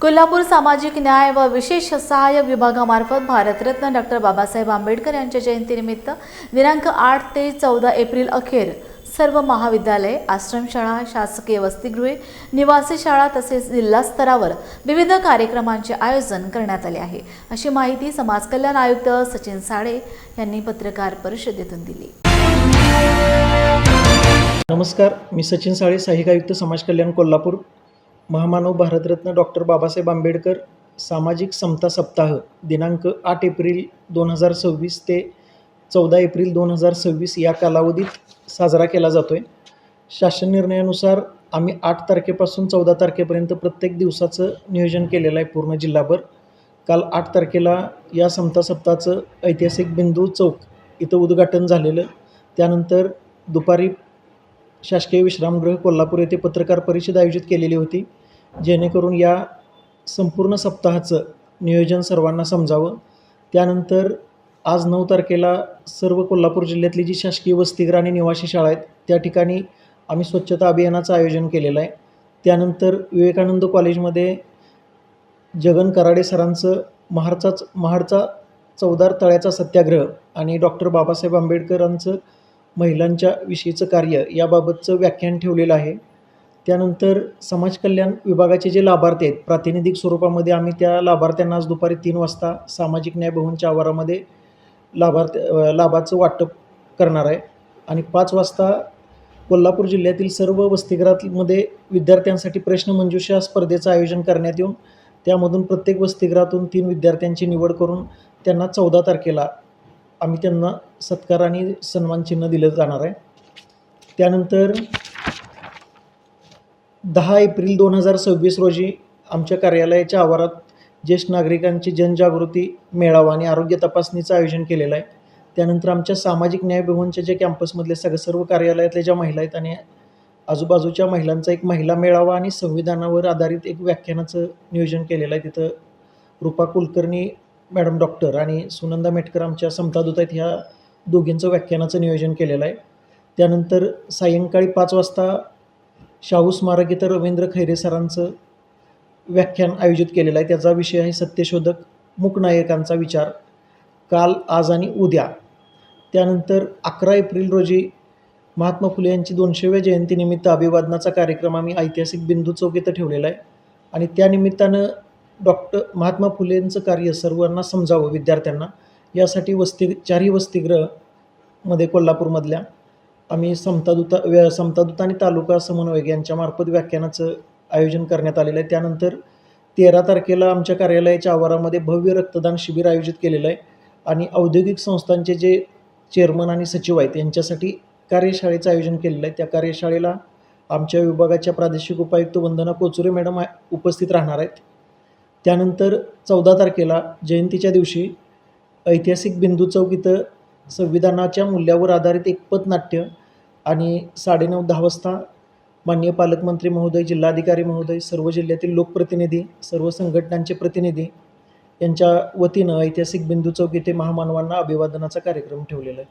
कोल्हापूर सामाजिक न्याय व विशेष सहाय्य विभागामार्फत भारतरत्न डॉक्टर बाबासाहेब आंबेडकर यांच्या जयंतीनिमित्त दिनांक 8 ते 14 एप्रिल अखेर सर्व महाविद्यालय, आश्रमशाळा, शासकीय वसतिगृहे, निवासी शाळा तसेच जिल्हा स्तरावर विविध कार्यक्रमांचे आयोजन करण्यात आले आहे, अशी माहिती समाज कल्याण आयुक्त सचिन साळे यांनी पत्रकार परिषदेतून दिली। नमस्कार, मी सचिन साळे, सहाय्यक आयुक्त समाज कल्याण कोल्हापूर। महामानव भारतरत्न डॉक्टर बाबासाहेब आंबेडकर सामाजिक समता सप्ताह दिनांक 8 एप्रिल 2026 ते 14 एप्रिल 2026 या कालावधीत साजरा केला जातो आहे। शासन निर्णयानुसार आम्ही 8 तारखेपासून 14 तारखेपर्यंत प्रत्येक दिवसाचं नियोजन केलेलं आहे पूर्ण जिल्हाभर। काल 8 तारखेला या समता सप्ताहाचं ऐतिहासिक बिंदू चौक इथं उद्घाटन झालेलं। त्यानंतर दुपारी शासकीय विश्रामगृह कोल्हापूर येथे पत्रकार परिषद आयोजित केलेली होती, जेणेकरून या संपूर्ण सप्ताहाचं नियोजन सर्वांना समजावं। त्यानंतर आज 9 तारखेला सर्व कोल्हापूर जिल्ह्यातली जी शासकीय वसतिगृह आणि निवासी शाळा आहेत त्या ठिकाणी आम्ही स्वच्छता अभियानाचं आयोजन केलेलं आहे। त्यानंतर विवेकानंद कॉलेजमध्ये जगन कराडे सरांचं महाडचा चौदार तळ्याचा सत्याग्रह आणि डॉक्टर बाबासाहेब आंबेडकरांचं महिलांच्या विषयीचं कार्य याबाबतचं व्याख्यान ठेवलेलं आहे। त्यानंतर समाज कल्याण विभागाचे जे लाभार्थी आहेत प्रातिनिधिक स्वरूपामध्ये आम्ही त्या लाभार्थ्यांना आज दुपारी 3 वाजता सामाजिक न्याय भवनच्या आवारामध्ये लाभाचं वाटप करणार आहे आणि 5 वाजता कोल्हापूर जिल्ह्यातील सर्व वसतिगृहामध्ये विद्यार्थ्यांसाठी प्रश्नमंजुषा स्पर्धेचं आयोजन करण्यात येऊन त्यामधून प्रत्येक वसतिगृहातून 3 विद्यार्थ्यांची निवड करून त्यांना 14 तारखेला आम्ही त्यांना सत्कार आणि सन्मान चिन्ह दिलं जाणार आहे। त्यानंतर 10 एप्रिल 2026 रोजी आमच्या कार्यालयाच्या आवारात ज्येष्ठ नागरिकांची जनजागृती मेळावा आणि आरोग्य तपासणीचं आयोजन केलेलं आहे। त्यानंतर आमच्या सामाजिक न्याय भवनच्या जे कॅम्पसमधले सर्व कार्यालयातले ज्या महिला आहेत आणि आजूबाजूच्या महिलांचा एक महिला मेळावा आणि संविधानावर आधारित एक व्याख्यानाचं नियोजन केलेलं आहे। तिथं रूपा कुलकर्णी मॅडम डॉक्टर आणि सुनंदा मेटकर आमच्या समतादूत आहेत, ह्या दोघींचं व्याख्यानाचं नियोजन केलेलं आहे। त्यानंतर सायंकाळी 5 वाजता शाहू स्मारक इथं रवींद्र खैरे सरांचं व्याख्यान आयोजित केलेलं आहे। त्याचा विषय आहे सत्यशोधक मूकनायकांचा विचार, काल, आज आणि उद्या। त्यानंतर 11 एप्रिल रोजी महात्मा फुले यांची 200व्या जयंतीनिमित्त अभिवादनाचा कार्यक्रम आम्ही ऐतिहासिक बिंदू चौक इथं ठेवलेला आहे आणि त्यानिमित्तानं महात्मा फुलेंचं कार्य सर्वांना समजावं विद्यार्थ्यांना, यासाठी 4ही वसतिगृहमध्ये कोल्हापूरमधल्या आम्ही समतादूत आणि तालुका समन्वयक यांच्यामार्फत व्याख्यानाचं आयोजन करण्यात आलेलं आहे। त्यानंतर 13 तारखेला आमच्या कार्यालयाच्या आवारामध्ये भव्य रक्तदान शिबिर आयोजित केलेलं आहे आणि औद्योगिक संस्थांचे जे चेअरमन आणि सचिव आहेत यांच्यासाठी कार्यशाळेचं आयोजन केलेलं आहे। त्या कार्यशाळेला आमच्या विभागाच्या प्रादेशिक उपायुक्त वंदना कोचुरे मॅडम उपस्थित राहणार आहेत। त्यानंतर 14 तारखेला जयंतीच्या दिवशी ऐतिहासिक बिंदू चौक इथं संविधानाच्या मूल्यावर आधारित एक पथनाट्य आणि 9:30-10 वाजता माननीय पालकमंत्री महोदय, जिल्हाधिकारी महोदय, सर्व जिल्ह्यातील लोकप्रतिनिधी, सर्व संघटनांचे प्रतिनिधी यांच्या वतीनं ऐतिहासिक बिंदू चौक इथे महामानवांना अभिवादनाचा कार्यक्रम ठेवलेला आहे।